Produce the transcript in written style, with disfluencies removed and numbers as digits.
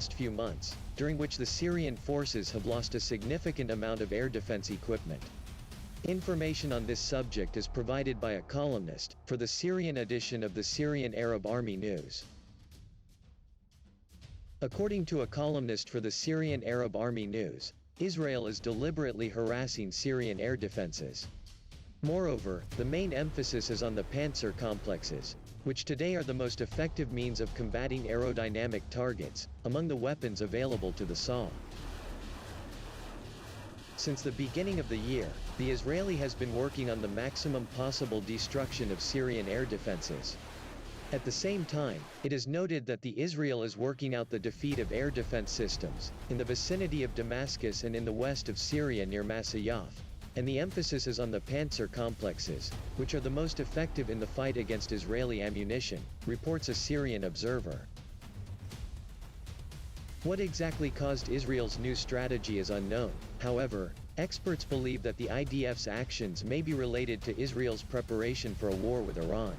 past few months, during which the Syrian forces have lost a significant amount of air defense equipment. Information on this subject is provided by a columnist for the Syrian edition of the Syrian Arab Army News. According to a columnist for the Syrian Arab Army News, Israel is deliberately harassing Syrian air defenses. Moreover, the main emphasis is on the Panzer complexes, which today are the most effective means of combating aerodynamic targets, among the weapons available to the SA. Since the beginning of the year, the Israeli has been working on the maximum possible destruction of Syrian air defenses. At the same time, it is noted that the Israel is working out the defeat of air defense systems, in the vicinity of Damascus and in the west of Syria near Masayaf, and the emphasis is on the Panzer complexes, which are the most effective in the fight against Israeli ammunition, reports a Syrian observer. What exactly caused Israel's new strategy is unknown. However, experts believe that the IDF's actions may be related to Israel's preparation for a war with Iran.